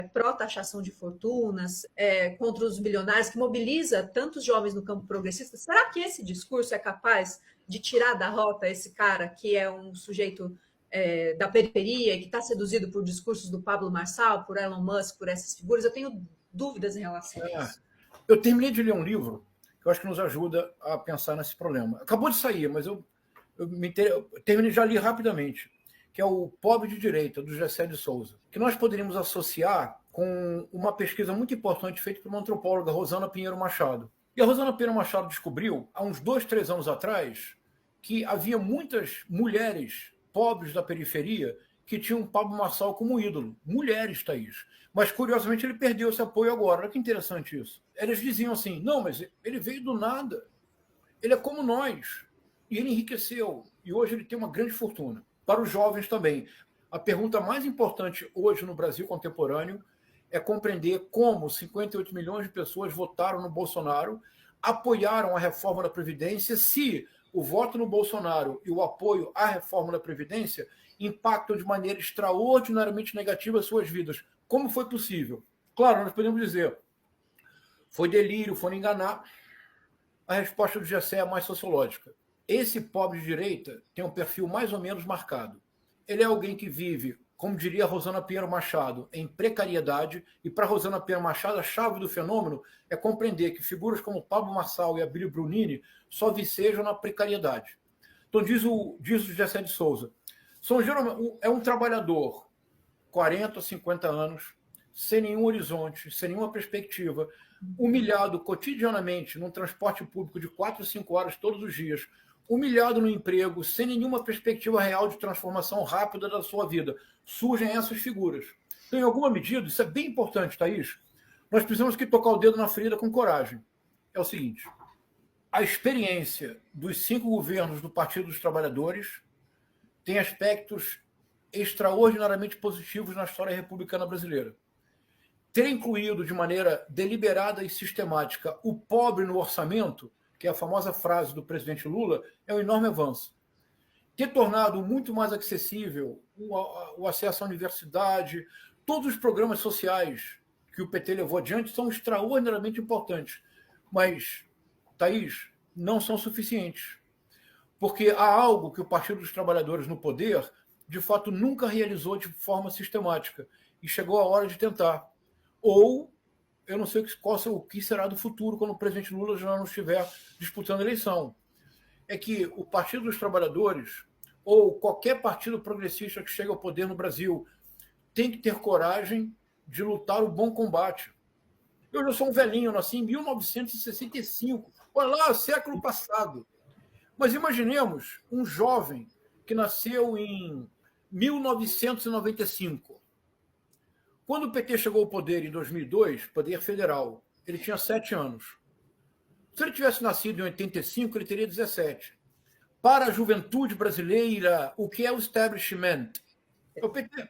pró-taxação de fortunas, contra os bilionários, que mobiliza tantos jovens no campo progressista. Será que esse discurso é capaz de tirar da rota esse cara que é um sujeito da periferia, que está seduzido por discursos do Pablo Marçal, por Elon Musk, por essas figuras? Eu tenho dúvidas em relação a isso. Eu terminei de ler um livro que eu acho que nos ajuda a pensar nesse problema. Acabou de sair, mas eu terminei, já li rapidamente, que é o Pobre de Direita, do Gessé de Souza, que nós poderíamos associar com uma pesquisa muito importante feita por uma antropóloga, Rosana Pinheiro Machado. E a Rosana Pinheiro Machado descobriu, há uns 2, 3 anos atrás, que havia muitas mulheres pobres da periferia que tinham Pablo Marçal como ídolo. Mulheres, Thaís. Mas, curiosamente, ele perdeu esse apoio agora. Olha que interessante isso. Eles diziam assim, não, mas ele veio do nada. Ele é como nós. E ele enriqueceu. E hoje ele tem uma grande fortuna. Para os jovens também. A pergunta mais importante hoje no Brasil contemporâneo é compreender como 58 milhões de pessoas votaram no Bolsonaro, apoiaram a reforma da Previdência, se o voto no Bolsonaro e o apoio à reforma da Previdência impactam de maneira extraordinariamente negativa as suas vidas. Como foi possível? Claro, nós podemos dizer, foi delírio, foi enganar. A resposta do Gessé é mais sociológica. Esse pobre de direita tem um perfil mais ou menos marcado. Ele é alguém que vive, como diria Rosana Pinheiro Machado, em precariedade, e para Rosana Pinheiro Machado a chave do fenômeno é compreender que figuras como Pablo Marçal e Abílio Brunini só vicejam na precariedade. Então diz o Gessé de Souza, é um trabalhador, 40, 50 anos, sem nenhum horizonte, sem nenhuma perspectiva, humilhado cotidianamente num transporte público de 4, 5 horas todos os dias, humilhado no emprego, sem nenhuma perspectiva real de transformação rápida da sua vida. Surgem essas figuras. Então, em alguma medida, isso é bem importante, Thaís, nós precisamos que tocar o dedo na ferida com coragem. É o seguinte, a experiência dos 5 governos do Partido dos Trabalhadores tem aspectos extraordinariamente positivos na história republicana brasileira. Ter incluído de maneira deliberada e sistemática o pobre no orçamento, que é a famosa frase do presidente Lula, é um enorme avanço. Ter tornado muito mais acessível o acesso à universidade, todos os programas sociais que o PT levou adiante são extraordinariamente importantes. Mas, Thaís, não são suficientes. Porque há algo que o Partido dos Trabalhadores no poder, de fato, nunca realizou de forma sistemática. E chegou a hora de tentar. Ou, eu não sei o que será do futuro quando o presidente Lula já não estiver disputando a eleição. É que o Partido dos Trabalhadores, ou qualquer partido progressista que chegue ao poder no Brasil, tem que ter coragem de lutar o bom combate. Eu já sou um velhinho, eu nasci em 1965. Olha lá, século passado. Mas imaginemos um jovem que nasceu em 1995. Quando o PT chegou ao poder em 2002, poder federal, ele tinha 7 anos. Se ele tivesse nascido em 85, ele teria 17. Para a juventude brasileira, o que é o establishment? É o PT.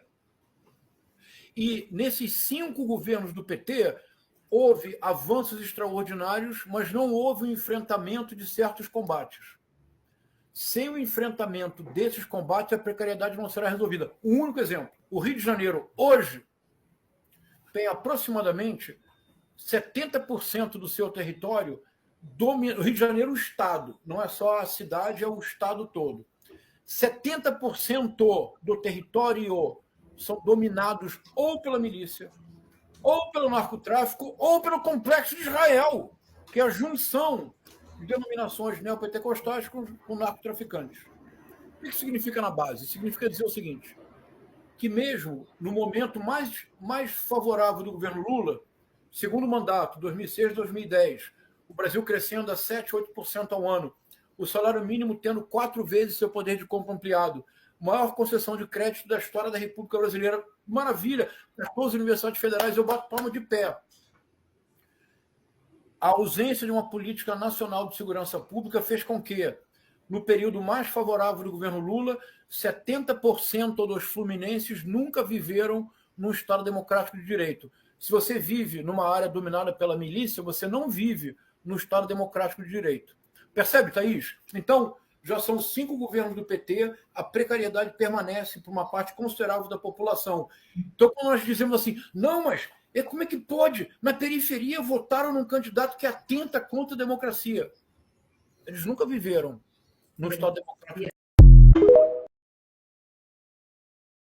E nesses 5 governos do PT, houve avanços extraordinários, mas não houve um enfrentamento de certos combates. Sem o enfrentamento desses combates, a precariedade não será resolvida. Um único exemplo. O Rio de Janeiro, hoje, tem aproximadamente 70% do seu território domina. O Rio de Janeiro é o estado, não é só a cidade, é o estado todo. 70% do território são dominados ou pela milícia, ou pelo narcotráfico, ou pelo complexo de Israel, que é a junção de denominações neopentecostais com narcotraficantes. O que significa na base? Significa dizer o seguinte, que mesmo no momento mais favorável do governo Lula, segundo mandato, 2006, 2010, o Brasil crescendo a 7, 8% ao ano, o salário mínimo tendo 4 vezes seu poder de compra ampliado, maior concessão de crédito da história da República Brasileira, maravilha, 14 universidades federais, eu bato palma de pé. A ausência de uma política nacional de segurança pública fez com que, no período mais favorável do governo Lula, 70% dos fluminenses nunca viveram num Estado democrático de direito. Se você vive numa área dominada pela milícia, você não vive no Estado democrático de direito. Percebe, Thaís? Então, já são 5 governos do PT, a precariedade permanece para uma parte considerável da população. Então, quando nós dizemos assim, não, mas como é que pode? Na periferia votaram num candidato que atenta contra a democracia. Eles nunca viveram no Estado Democrático